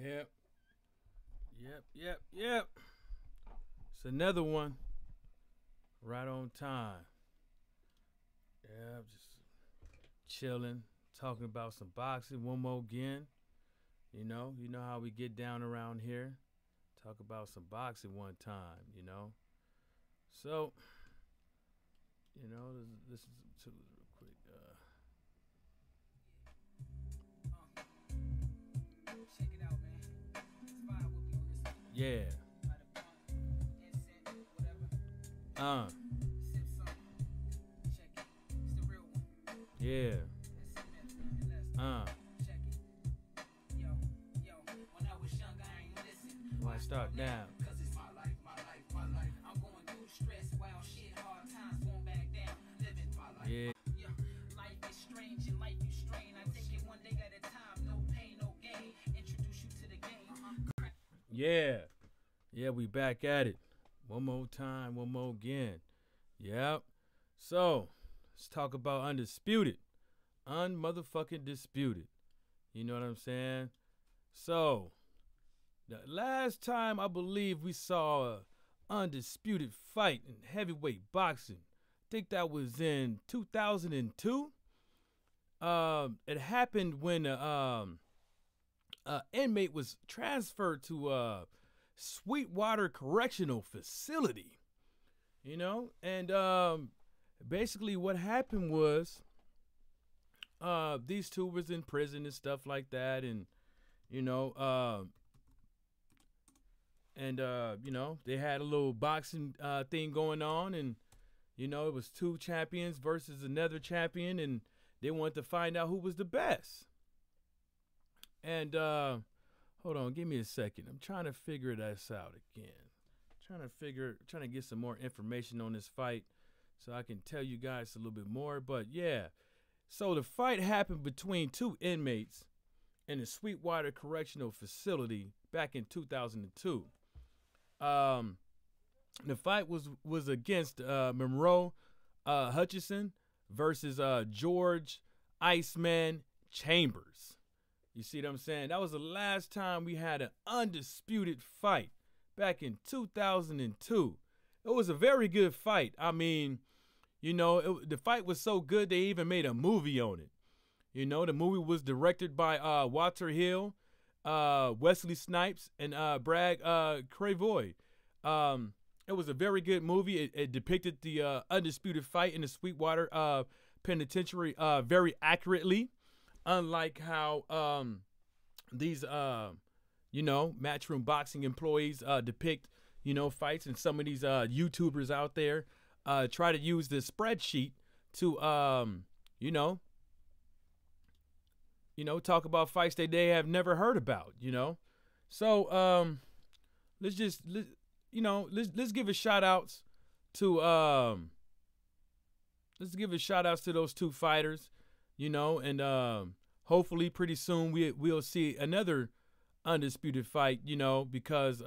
Yep. Yep. It's another one. Right on time. Yeah, just chilling, talking about some boxing one more again. You know how we get down around here. Talk about some boxing one time. So, listen to this real quick. Check it out, man. It's fine with people listening. Yeah. By the incense, whatever. Uh, Sip some. Check it. It's the real one. yeah. That's it, man. Let's check it. Yo. When I was young, I ain't listen. Why start now? Cause it's my life. I'm going through stress, wild shit, hard times, going back down, living my life. Yeah. Life is strange and life you strain. I take it one day at a time, no pain, no gain. Introduce you to the game. Yeah. Yeah, we back at it. One more time, one more again. Yep. So, let's talk about undisputed. Unmotherfucking disputed. You know what I'm saying? So, the last time I believe we saw a undisputed fight in heavyweight boxing, I think that was in 2002. It happened when inmate was transferred to Sweetwater Correctional Facility. And basically what happened was these two was in prison and stuff like that, and they had a little boxing thing going on, and it was two champions versus another champion, and they wanted to find out who was the best. And hold on, give me a second. I'm trying to figure this out again. Trying to get some more information on this fight so I can tell you guys a little bit more. But yeah, so the fight happened between two inmates in the Sweetwater Correctional Facility back in 2002. The fight was against Monroe Hutchison versus George Iceman Chambers. You see what I'm saying? That was the last time we had an undisputed fight back in 2002. It was a very good fight. I mean, the fight was so good they even made a movie on it. The movie was directed by Walter Hill, Wesley Snipes, and Bragg Cravoy. It was a very good movie. It depicted the undisputed fight in the Sweetwater Penitentiary very accurately, unlike how these matchroom boxing employees depict fights, and some of these YouTubers out there try to use this spreadsheet to talk about fights that they have never heard about. So let's give a shout outs to those two fighters, and hopefully pretty soon we'll see another undisputed fight, because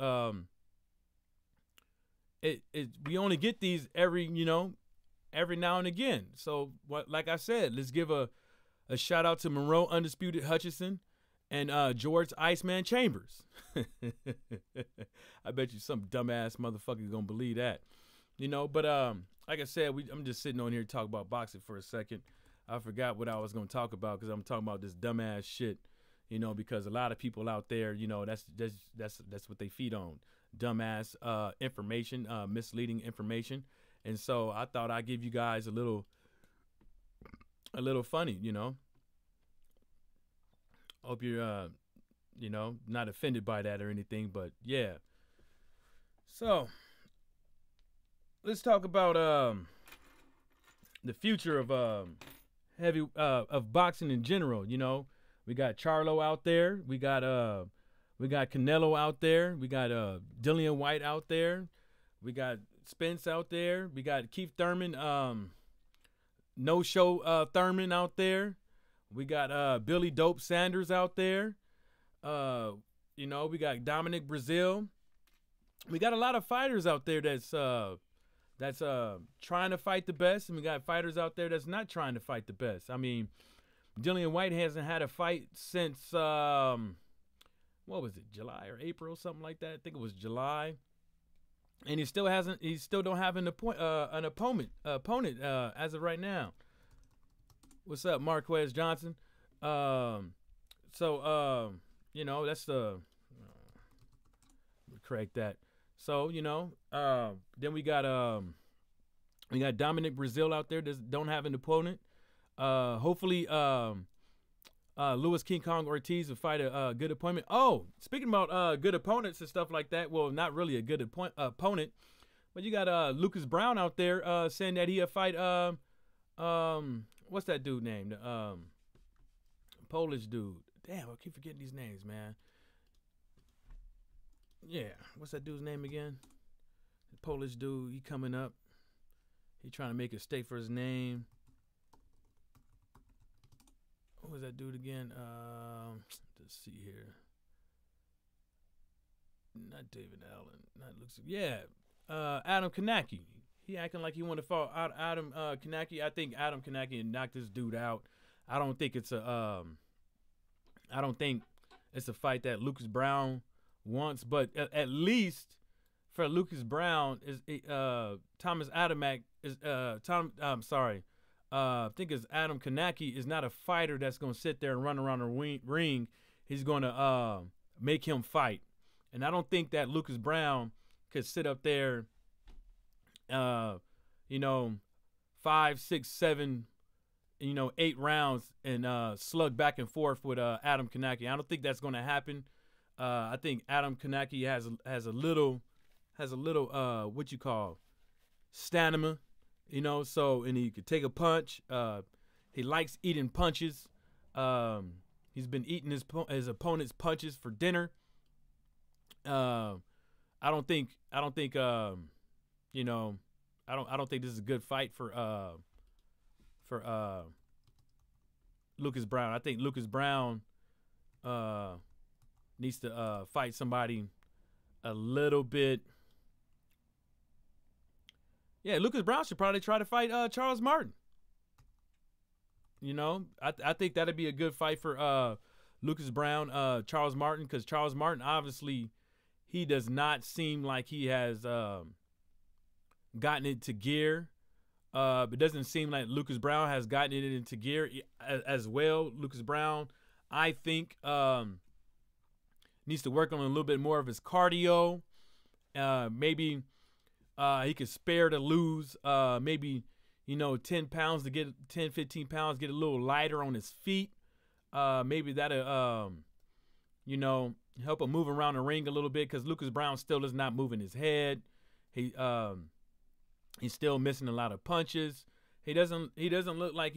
we only get these every now and again. So like I said, let's give a shout out to Monroe Undisputed Hutchison and George Iceman Chambers. I bet you some dumbass motherfucker gonna believe that. But like I said, I'm just sitting on here to talk about boxing for a second. I forgot what I was gonna talk about because I'm talking about this dumbass shit. Because a lot of people out there, that's what they feed on. Dumbass information, misleading information. And so I thought I'd give you guys a little funny, Hope you're, not offended by that or anything, but yeah. So let's talk about the future of of boxing in general. We got Charlo out there. We got Canelo out there. We got Dillian White out there. We got Spence out there. We got Keith Thurman, no show Thurman out there. We got Billy Dope Sanders out there. We got Dominic Brazil. We got a lot of fighters out there that's trying to fight the best, and we got fighters out there that's not trying to fight the best. I mean, Dillian White hasn't had a fight since what was it, July or April, something like that. I think it was July. And he still don't have an opponent as of right now. What's up, Marquez Johnson? That's the correct that. So then we got Dominic Brazil out there that don't have an opponent. Hopefully, Louis King Kong Ortiz will fight a good opponent. Oh, speaking about good opponents and stuff like that. Well, not really a good opponent, but you got Lucas Brown out there saying that he'll fight what's that dude named? Polish dude. Damn, I keep forgetting these names, man. Yeah, what's that dude's name again? The Polish dude. He coming up. He trying to make a stake for his name. What was that dude again? Let's see here. Not David Allen. Not looks. Yeah, Adam Kanaki. He acting like he want to fall out. Adam Kanaki. I think Adam Kanaki knocked this dude out. I don't think it's a fight that Lucas Brown wants, but at least for Lucas Brown is Thomas Adamek is I think it's Adam Kanaki is not a fighter that's going to sit there and run around the ring. He's going to make him fight. And I don't think that Lucas Brown could sit up there 5, 6, 7, 8 rounds and slug back and forth with Adam Kanaki. I don't think that's going to happen. I think Adam Kanaki has a little what you call stamina, so, and he could take a punch. He likes eating punches. He's been eating his opponent's punches for dinner. I don't think this is a good fight for Lucas Brown. I think Lucas Brown needs to fight somebody a little bit. Yeah, Lucas Brown should probably try to fight Charles Martin. I think that'd be a good fight for Lucas Brown, Charles Martin, because Charles Martin, obviously, he does not seem like he has gotten it to gear. It doesn't seem like Lucas Brown has gotten it into gear as well. Lucas Brown, I think, needs to work on a little bit more of his cardio. Maybe he could spare to lose maybe 10 pounds to get 10, 15 pounds, get a little lighter on his feet. Maybe that'll help him move around the ring a little bit, because Lucas Brown still is not moving his head. He's still missing a lot of punches. He doesn't look like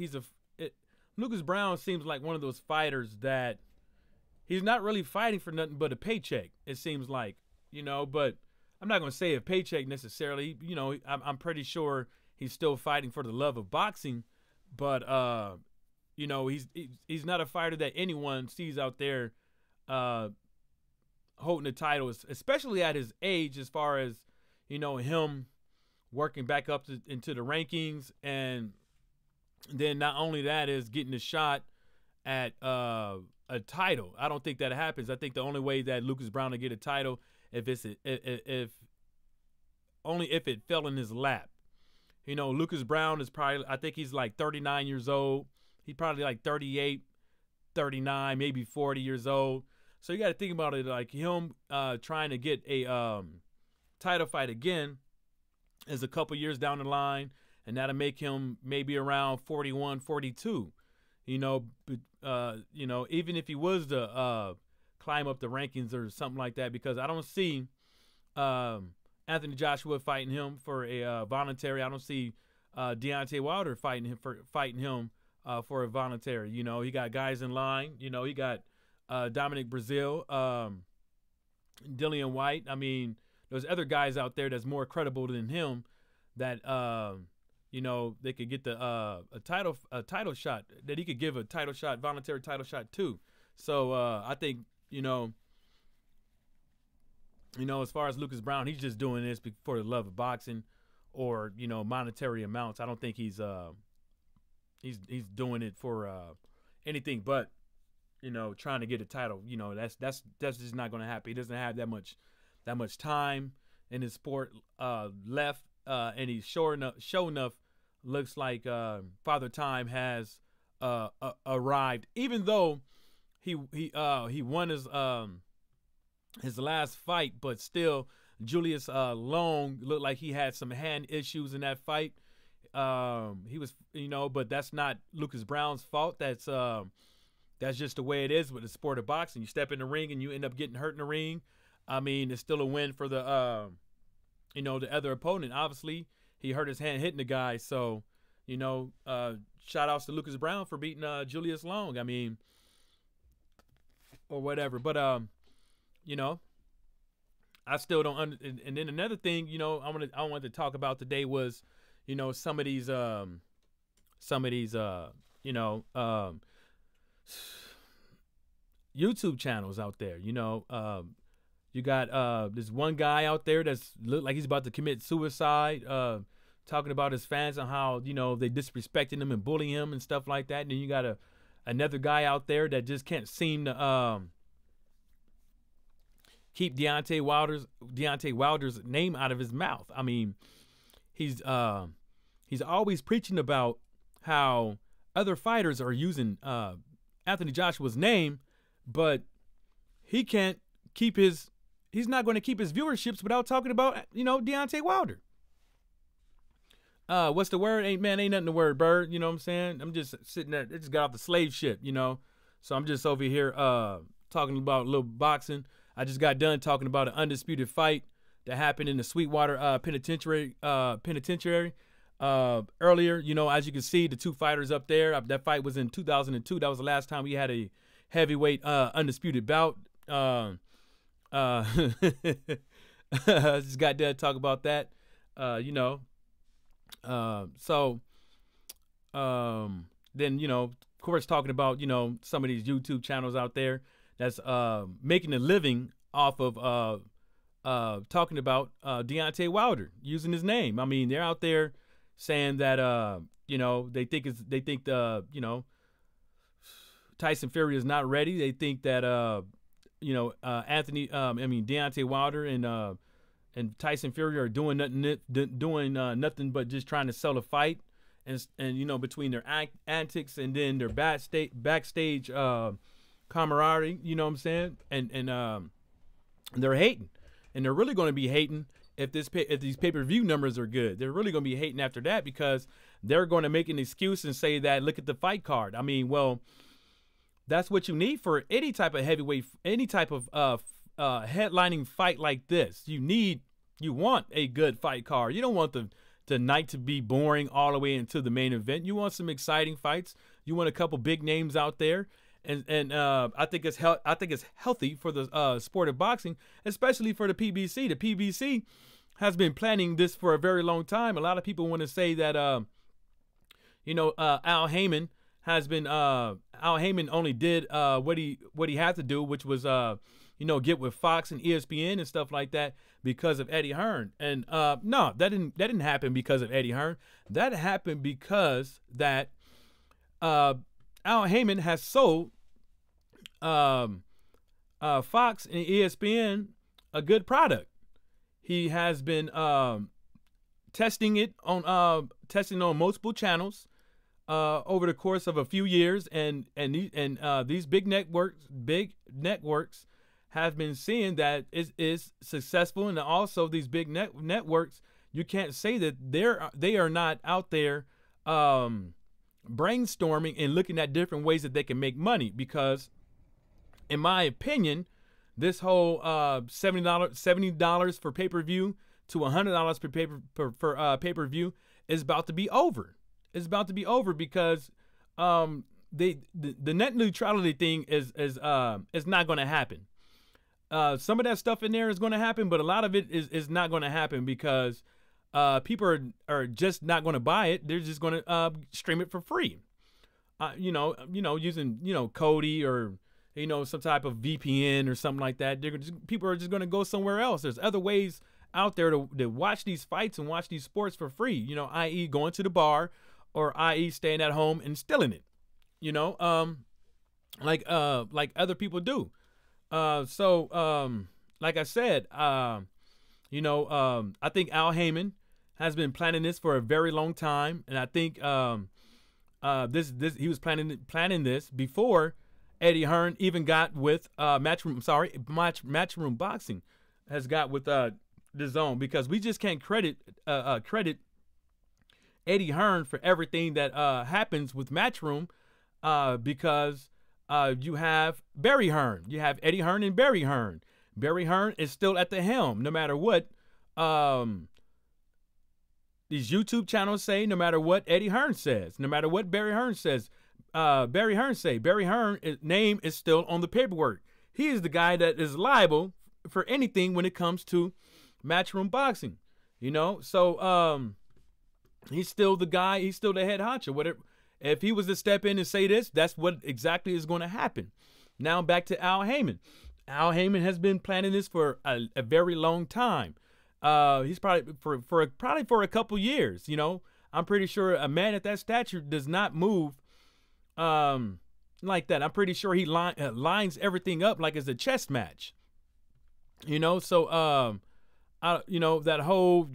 Lucas Brown seems like one of those fighters that he's not really fighting for nothing but a paycheck, it seems like, but I'm not going to say a paycheck necessarily. I'm pretty sure he's still fighting for the love of boxing, but he's not a fighter that anyone sees out there holding the title, especially at his age, as far as him working back up into the rankings, and then not only that is getting a shot at a title. I don't think that happens. I think the only way that Lucas Brown will get a title if it fell in his lap. Lucas Brown is probably, I think he's like 39 years old. He's probably like 38, 39, maybe 40 years old. So you got to think about it like him trying to get a title fight again is a couple years down the line, and that'll make him maybe around 41, 42. Even if he was to climb up the rankings or something like that, because I don't see Anthony Joshua fighting him for a voluntary. I don't see Deontay Wilder fighting him for a voluntary. He got guys in line. He got Dominic Brazil, Dillian White. I mean, there's other guys out there that's more credible than him that they could get a title shot, that he could give a title shot, voluntary title shot too. So I think as far as Lucas Brown, he's just doing this for the love of boxing, or monetary amounts. I don't think he's doing it for anything but trying to get a title. That's just not going to happen. He doesn't have that much time in his sport left, and he's sure enough looks like Father Time has arrived. Even though he won his last fight, but still Julius Long looked like he had some hand issues in that fight. He was, but that's not Lucas Brown's fault. That's just the way it is with the sport of boxing. You step in the ring and you end up getting hurt in the ring. I mean, it's still a win for the the other opponent. Obviously, he hurt his hand hitting the guy. So, shout outs to Lucas Brown for beating Julius Long. I mean, or whatever. But I still don't. And then another thing, I wanted to talk about today was, some of these YouTube channels out there. You got this one guy out there that's look like he's about to commit suicide, talking about his fans and how they disrespecting him and bullying him and stuff like that. And then you got another guy out there that just can't seem to keep Deontay Wilder's name out of his mouth. I mean, he's always preaching about how other fighters are using Anthony Joshua's name, but he can't keep he's not going to keep his viewerships without talking about, Deontay Wilder. What's the word? Ain't nothing the word, bird. You know what I'm saying? I'm just sitting there. It just got off the slave ship, So I'm just over here talking about a little boxing. I just got done talking about an undisputed fight that happened in the Sweetwater penitentiary earlier. As you can see, the two fighters up there, that fight was in 2002. That was the last time we had a heavyweight undisputed bout. I just got done talking about that. Then, of course, talking about, some of these YouTube channels out there that's making a living off of talking about Deontay Wilder, using his name. I mean, they're out there saying that they think Tyson Fury is not ready. They think that Deontay Wilder and Tyson Fury are doing nothing but just trying to sell a fight, and between their antics and then their backstage camaraderie, you know what I'm saying, and they're hating, and they're really going to be hating if these pay-per-view numbers are good. They're really going to be hating after that, because they're going to make an excuse and say that, look at the fight card. I mean, well, that's what you need for any type of heavyweight, any type of headlining fight like this. You want a good fight card. You don't want the night to be boring all the way into the main event. You want some exciting fights. You want a couple big names out there, and I think it's healthy for the sport of boxing, especially for the PBC. The PBC has been planning this for a very long time. A lot of people want to say that Al Heyman has been Al Heyman only did what he had to do, which was get with Fox and ESPN and stuff like that because of Eddie Hearn. And no, that didn't happen because of Eddie Hearn. That happened because that Al Heyman has sold Fox and ESPN a good product. He has been testing on multiple channels over the course of a few years, and these big networks have been seeing that it is successful, and also these big networks, you can't say that they are not out there brainstorming and looking at different ways that they can make money, because in my opinion, this whole $70 for pay-per-view to $100 per pay-per-view is about to be over. It's about to be over because the net neutrality thing is not going to happen. Some of that stuff in there is going to happen, but a lot of it is not going to happen because people are just not going to buy it. They're just going to stream it for free. Using Kodi or some type of VPN or something like that. People are just going to go somewhere else. There's other ways out there to watch these fights and watch these sports for free. I.e. going to the bar, or i.e. staying at home and stealing it. like other people do. Like I said, I think Al Heyman has been planning this for a very long time, and I think this he was planning this before Eddie Hearn even got with Matchroom Boxing has got with the Zone, because we just can't credit Eddie Hearn for everything that happens with Matchroom, because you have Barry Hearn, you have Eddie Hearn and Barry Hearn. Barry Hearn is still at the helm, no matter what these YouTube channels say, no matter what Eddie Hearn says, no matter what Barry Hearn says. Barry Hearn's name is still on the paperwork. He is the guy that is liable for anything when it comes to Matchroom Boxing. So he's still the guy. He's still the head honcho. Whatever, if he was to step in and say this, that's what exactly is going to happen. Now back to Al Heyman. Al Heyman has been planning this for a very long time. He's probably for a couple years. I'm pretty sure a man at that stature does not move like that. I'm pretty sure he lines everything up like it's a chess match. So that whole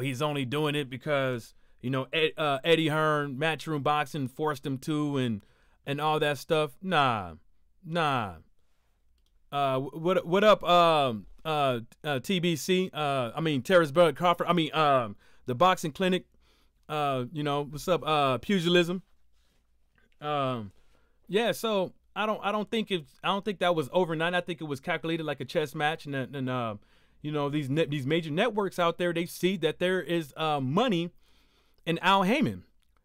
he's only doing it because Eddie Hearn, Matchroom Boxing forced him to, and all that stuff. Nah. What up, TBC? Terrence Bud Crawford. The Boxing Clinic. What's up, Pugilism? Yeah. So I don't think that was overnight. I think it was calculated like a chess match, and these major networks out there, they see that there is money in Al Heyman.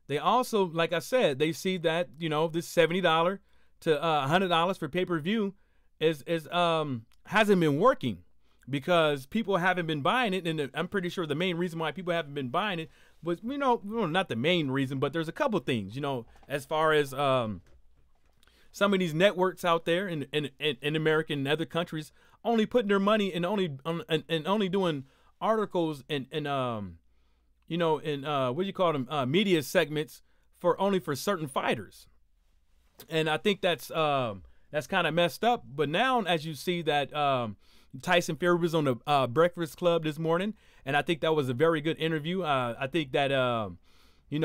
They also, like I said, they see that this $70 to $100 for pay-per-view is hasn't been working, because people haven't been buying it, and I'm pretty sure the main reason why people haven't been buying it was not the main reason, but there's a couple things, as far as some of these networks out there in America and other countries only putting their money and only doing articles and what do you call them, media segments for certain fighters. And I think that's kind of messed up. But now, as you see that Tyson Fury was on the Breakfast Club this morning, and I think that was a very good interview. I think that he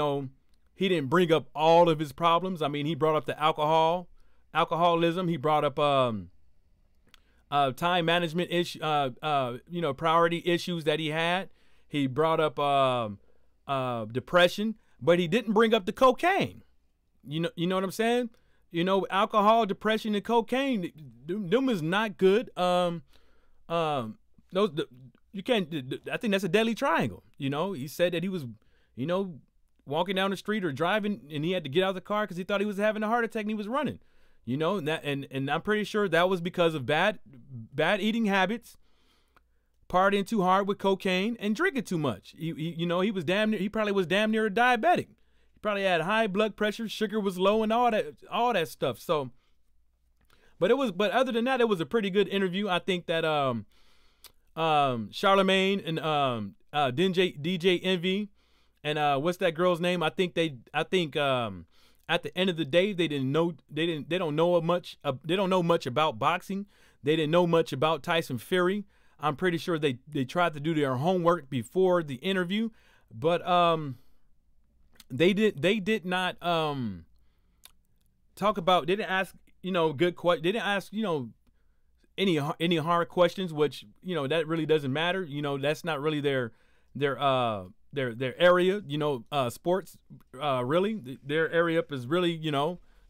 didn't bring up all of his problems. He brought up the alcoholism. He brought up time management issue, priority issues that he had. He brought up depression, but he didn't bring up the cocaine. You know what I'm saying? Alcohol, depression, and cocaine, them is not good. You can't. I think that's a deadly triangle. He said that he was, walking down the street or driving, and he had to get out of the car because he thought he was having a heart attack and he was running. And I'm pretty sure that was because of bad eating habits, partying too hard with cocaine, and drinking too much. He probably was damn near a diabetic. He probably had high blood pressure, sugar was low, and all that stuff. So, but other than that, it was a pretty good interview. I think that Charlemagne and DJ Envy and what's that girl's name? I think at the end of the day, they don't know much about boxing. They didn't know much about Tyson Fury. I'm pretty sure they tried to do their homework before the interview, but they did not talk about. They didn't ask good questions. They didn't ask any hard questions, which that really doesn't matter. That's not really their area. Sports really their area is really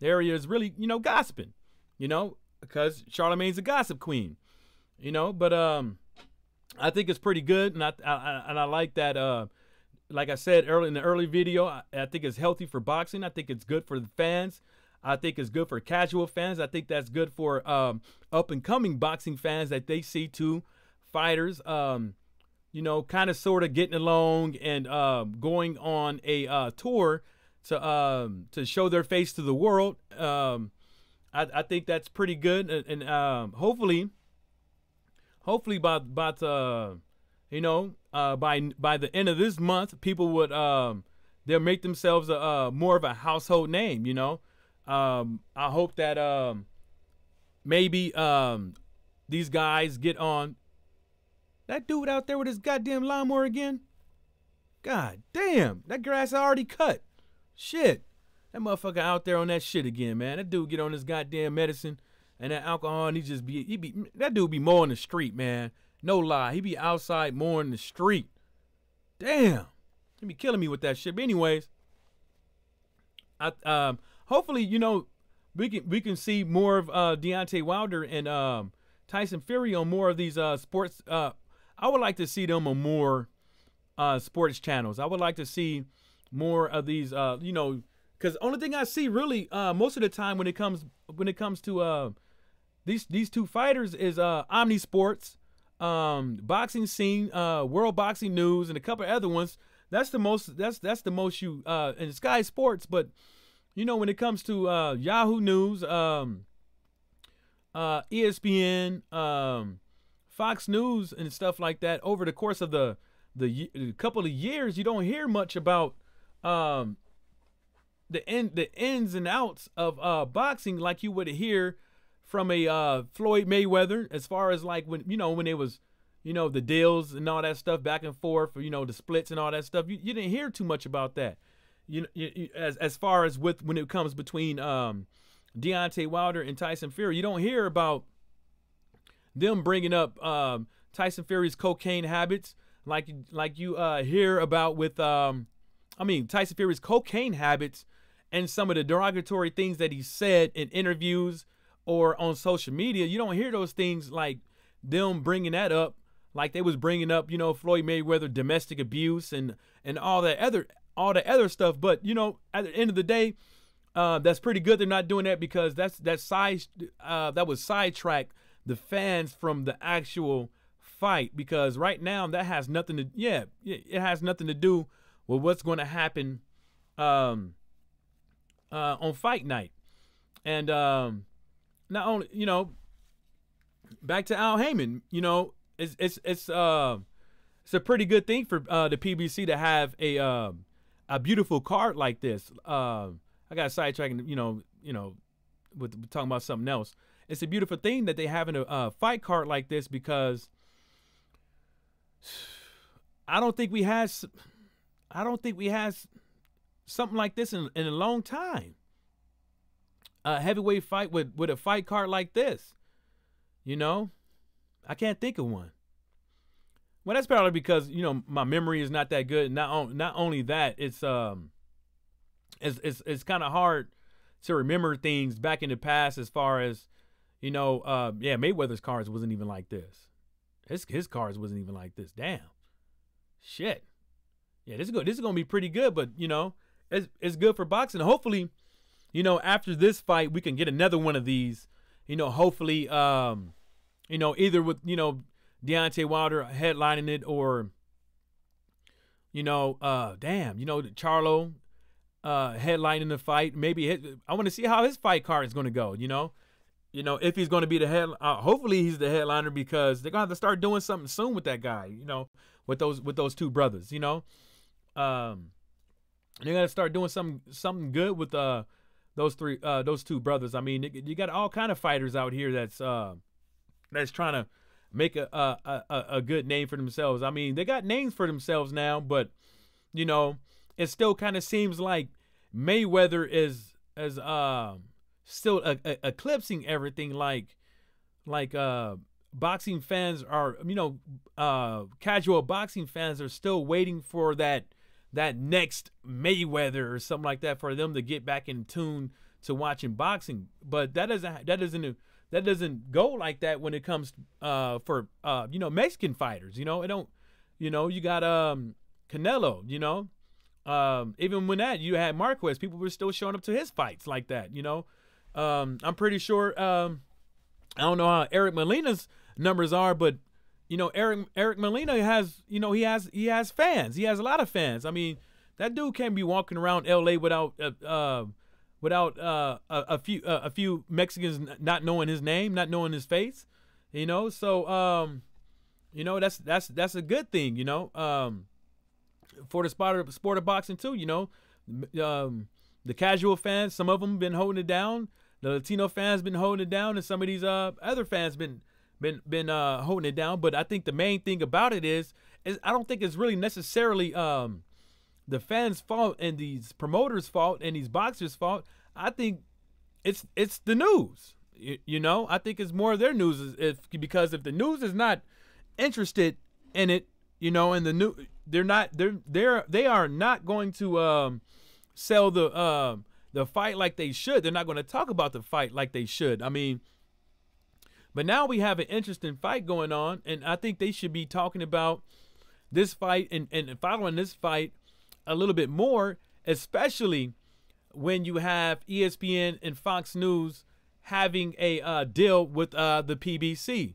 their area is really gossiping. Because Charlemagne's a gossip queen. But I think it's pretty good, and I like that. Like I said early in the early video, I think it's healthy for boxing. I think it's good for the fans. I think it's good for casual fans. I think that's good for up and coming boxing fans, that they see two fighters, kind of sort of getting along and going on a tour to show their face to the world. I think that's pretty good, and hopefully by the end of this month, people would they'll make themselves a more of a household name. You know, I hope that maybe these guys get on. That dude out there with his goddamn lawnmower again. God damn, that grass already cut. Shit, that motherfucker out there on that shit again, man. That dude get on his goddamn medicine and that alcohol, and that dude be mowing the street, man. No lie, he be outside mowing the street. Damn, he be killing me with that shit. But anyways, hopefully, you know, we can see more of Deontay Wilder and Tyson Fury on more of these sports. I would like to see them on more sports channels. I would like to see more of these, you know, because only thing I see really most of the time when it comes to these two fighters is Omni Sports, Boxing Scene, World Boxing News, and a couple of other ones. That's the most. That's the most you and Sky Sports. But you know, when it comes to Yahoo News, ESPN, Fox News, and stuff like that, over the course of the couple of years, you don't hear much about the ins and outs of boxing like you would hear from a Floyd Mayweather, as far as like when it was, you know, the deals and all that stuff back and forth, you know, the splits and all that stuff. You didn't hear too much about that. As far as when it comes between Deontay Wilder and Tyson Fury, you don't hear about them bringing up Tyson Fury's cocaine habits like you hear about with Tyson Fury's cocaine habits and some of the derogatory things that he said in interviews or on social media. You don't hear those things like them bringing that up like they was bringing up, you know, Floyd Mayweather all abuse and all the other stuff. But, you know, at the end of the day, that's pretty good they're not doing that, because that would sidetrack the fans from the actual fight, because right now that has nothing to it has nothing to do with what's going to happen on fight night. And not only, you know, back to Al Heyman, you know, it's a pretty good thing for the PBC to have a beautiful card like this. I got sidetracking, you know, with talking about something else. It's a beautiful thing that they having a fight card like this, because I don't think we had something like this in a long time. A heavyweight fight with a fight card like this. You know, I can't think of one. Well, that's probably because, you know, my memory is not that good. Not only that, it's kind of hard to remember things back in the past, as far as, you know, Mayweather's cards wasn't even like this. His cards wasn't even like this. Damn. Shit. Yeah, this is gonna be pretty good, but, you know, it's good for boxing. Hopefully, you know, after this fight, we can get another one of these. You know, hopefully, you know, either with, you know, Deontay Wilder headlining it, or, you know, Charlo headlining the fight. Maybe I want to see how his fight card is going to go. You know, if he's going to be the head. Hopefully, he's the headliner, because they're going to have to start doing something soon with that guy. You know, with those two brothers. You know, they're going to start doing something good with those two brothers. I mean, you got all kind of fighters out here that's trying to make a good name for themselves. I mean, they got names for themselves now, but, you know, it still kind of seems like Mayweather is still eclipsing everything. Like boxing fans are, you know, casual boxing fans are still waiting for that next Mayweather or something like that, for them to get back in tune to watching boxing. But that doesn't go like that when it comes for you know, Mexican fighters. You know, it don't, you know, you got Canelo, you know, even when that you had Marquez, people were still showing up to his fights like that. You know, I'm pretty sure I don't know how Eric Molina's numbers are, but, you know, Eric Molina has, you know, he has fans. He has a lot of fans. I mean, that dude can't be walking around LA without a few Mexicans not knowing his name, not knowing his face, you know. So you know, that's a good thing, you know. for the sport of boxing too. The casual fans, some of them been holding it down. The Latino fans been holding it down, and some of these other fans been holding it down. But I think the main thing about it is I don't think it's really necessarily the fans' fault and these promoters' fault and these boxers' fault. I think it's the news. I think it's more of their news because if the news is not interested in it, and they are not going to sell the fight like they should. They're not going to talk about the fight like they should. I mean, but now we have an interesting fight going on, and I think they should be talking about this fight and following this fight a little bit more, especially when you have ESPN and Fox News having a deal with the PBC.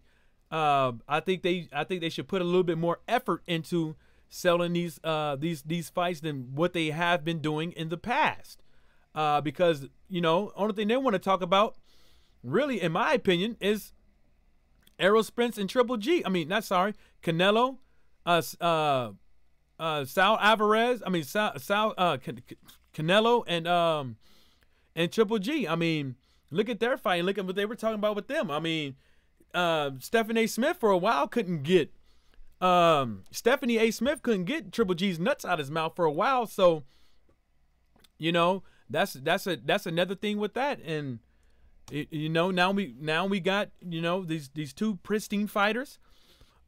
I think they should put a little bit more effort into selling these fights than what they have been doing in the past. Because only thing they want to talk about, really, in my opinion, is Errol Spence and Triple G. I mean, Canelo, Sal Alvarez. I mean, Canelo and Triple G. I mean, look at their fight and look at what they were talking about with them. I mean, Stephen A. Smith for a while couldn't get Stephanie A. Smith couldn't get Triple G's nuts out of his mouth for a while. So, that's another thing with that. And now we got these two pristine fighters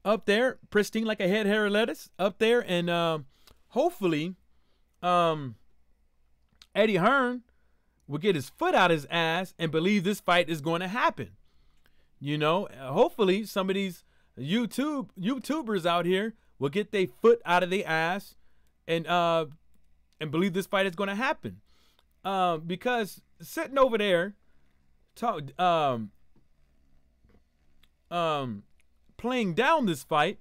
up there, pristine like a head hair of lettuce up there, and hopefully Eddie Hearn will get his foot out his ass and believe this fight is going to happen. Hopefully some of these YouTubers out here will get their foot out of their ass and believe this fight is going to happen. Because sitting over there, playing down this fight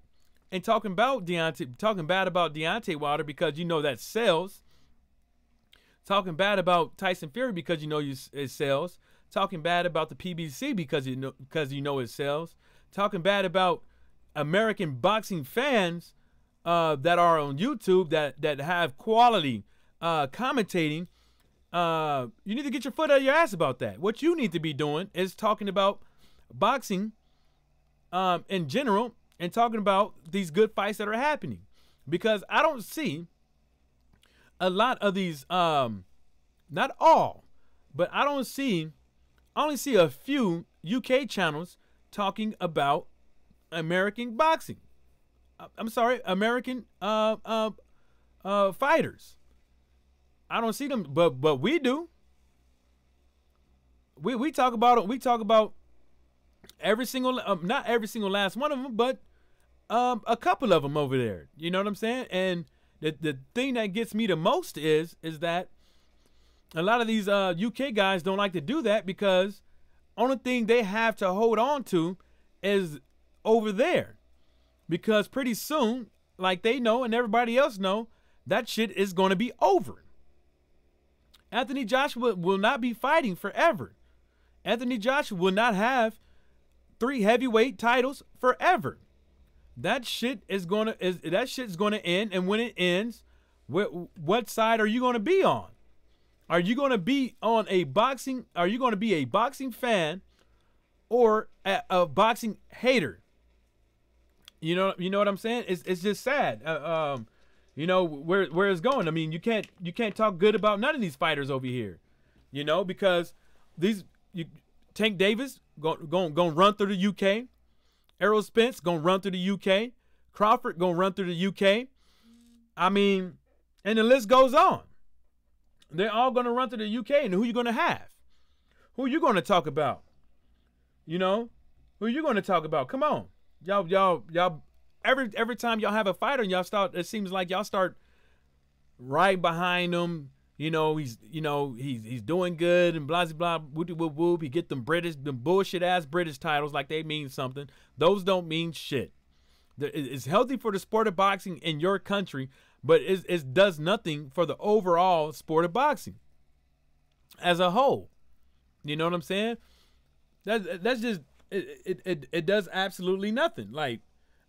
and talking bad about Deontay Wilder because that sells. Talking bad about Tyson Fury because it sells. Talking bad about the PBC because it sells. Talking bad about American boxing fans that are on YouTube that have quality commentating. You need to get your foot out of your ass about that. What you need to be doing is talking about boxing in general and talking about these good fights that are happening, because I don't see a lot of these, not all, but I only see a few UK channels talking about American boxing. I'm sorry, American fighters. I don't see them, but we do. We talk about it. We talk about every single, not every single last one of them, but a couple of them over there. You know what I'm saying? And the thing that gets me the most is that a lot of these UK guys don't like to do that because only thing they have to hold on to is over there. Because pretty soon, like they know and everybody else know, that shit is going to be over. Anthony Joshua will not be fighting forever. Anthony Joshua will not have 3 heavyweight titles forever. That shit is gonna end, and when it ends, what side are you gonna be on? Are you gonna be on a boxing? Are you gonna be a boxing fan or a boxing hater? You know what I'm saying? It's just sad. Where it's going. I mean, you can't talk good about none of these fighters over here, because Tank Davis gonna run through the UK, Errol Spence gonna run through the UK, Crawford gonna run through the UK. I mean, and the list goes on. They're all gonna run through the UK, and who you gonna have? Who you gonna talk about? Who you gonna talk about? Come on, y'all. Every time y'all have a fighter and it seems like y'all start right behind him. He's doing good and blah blah whoop whoop whoop. He get them bullshit ass British titles like they mean something. Those don't mean shit. It's healthy for the sport of boxing in your country, but it does nothing for the overall sport of boxing as a whole. You know what I'm saying? That's just it does absolutely nothing. Like,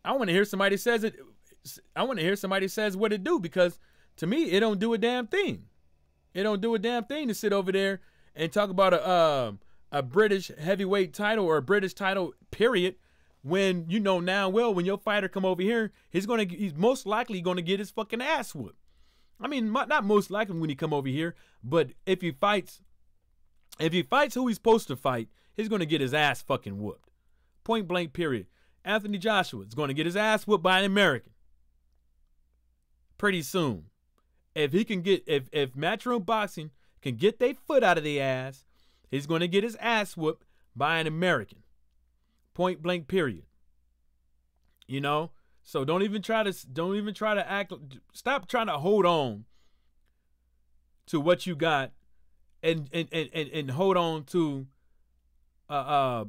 I want to hear somebody says it. somebody says what it do, because to me it don't do a damn thing. It don't do a damn thing to sit over there and talk about a British heavyweight title or a British title, period, when you know now well when your fighter come over here, he's most likely gonna get his fucking ass whooped. I mean, not most likely when he come over here, but if he fights who he's supposed to fight, he's gonna get his ass fucking whooped. Point blank, period. Anthony Joshua is gonna get his ass whooped by an American pretty soon. If Matchroom Boxing can get their foot out of their ass, he's gonna get his ass whooped by an American. Point blank, period. You know, so don't even try to act. Stop trying to hold on to what you got, and hold on to a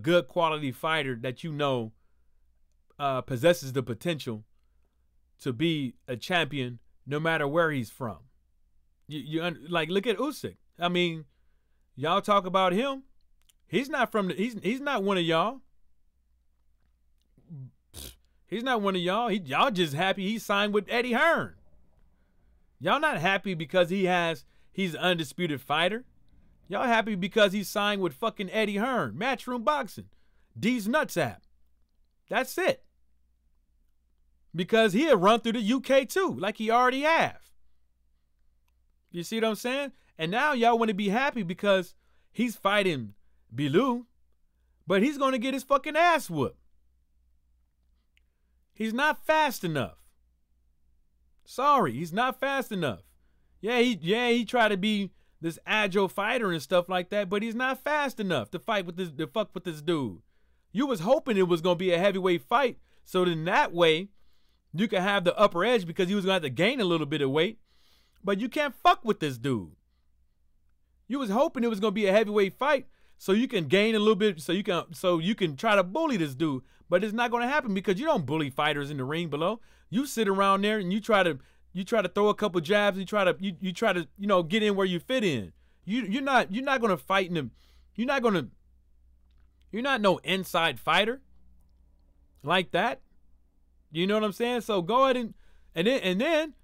good quality fighter that you know possesses the potential to be a champion no matter where he's from. Like, look at Usyk. I mean, y'all talk about him. He's not one of y'all. He's not one of y'all. Y'all just happy he signed with Eddie Hearn. Y'all not happy because he's an undisputed fighter. Y'all happy because he signed with fucking Eddie Hearn, Matchroom Boxing, D's Nuts app. That's it. Because he'll run through the UK too, like he already have. You see what I'm saying? And now y'all want to be happy because he's fighting Bilou, but he's going to get his fucking ass whooped. He's not fast enough. Sorry, he's not fast enough. Yeah, he tried to be this agile fighter and stuff like that, but he's not fast enough to fuck with this dude. You was hoping it was going to be a heavyweight fight, so then that way you could have the upper edge because he was going to have to gain a little bit of weight, but you can't fuck with this dude. You was hoping it was going to be a heavyweight fight so you can gain a little bit, so you can try to bully this dude, but it's not going to happen because you don't bully fighters in the ring below. You sit around there and you try to throw a couple jabs. You try to get in where you fit in. You're not going to fight in them. You're not no inside fighter like that. You know what I'm saying? So go ahead and then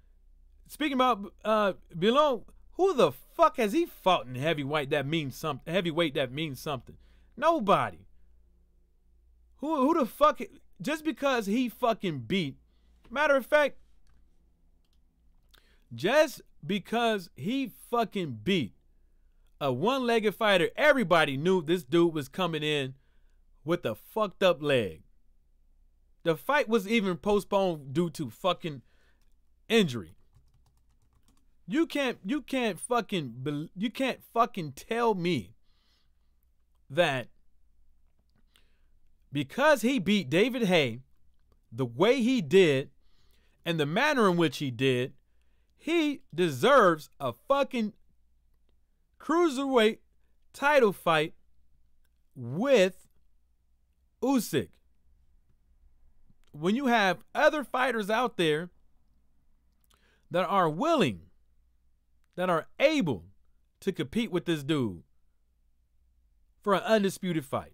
speaking about Bilou, who the fuck has he fought in heavyweight that means something? Nobody. Who the fuck? Just because he fucking beat. Matter of fact, just because he fucking beat a one-legged fighter, everybody knew this dude was coming in with a fucked up leg. The fight was even postponed due to fucking injury. You can't fucking tell me that because he beat David Haye the way he did and the manner in which he did, he deserves a fucking cruiserweight title fight with Usyk. When you have other fighters out there that are willing, that are able to compete with this dude for an undisputed fight,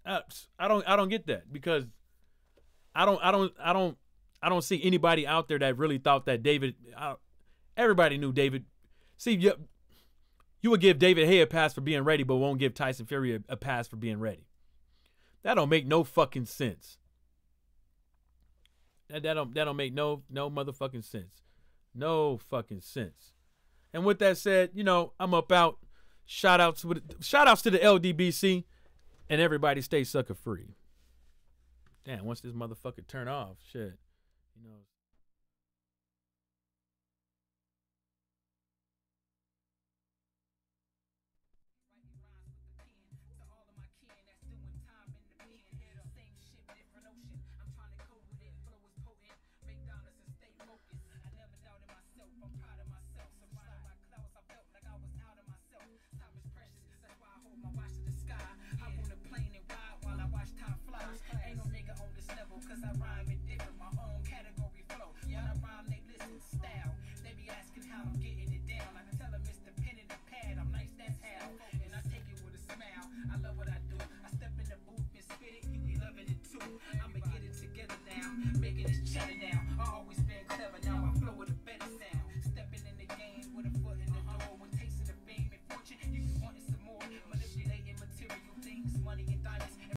I don't get that, because I don't see anybody out there that really thought that David. Everybody knew David. See, you would give David Haye a pass for being ready, but won't give Tyson Fury a pass for being ready. That don't make no fucking sense. That don't make no motherfucking sense. No fucking sense. And with that said, I'm up out. Shout outs to the LDBC, and everybody stay sucker free. Damn, once this motherfucker turn off, shit,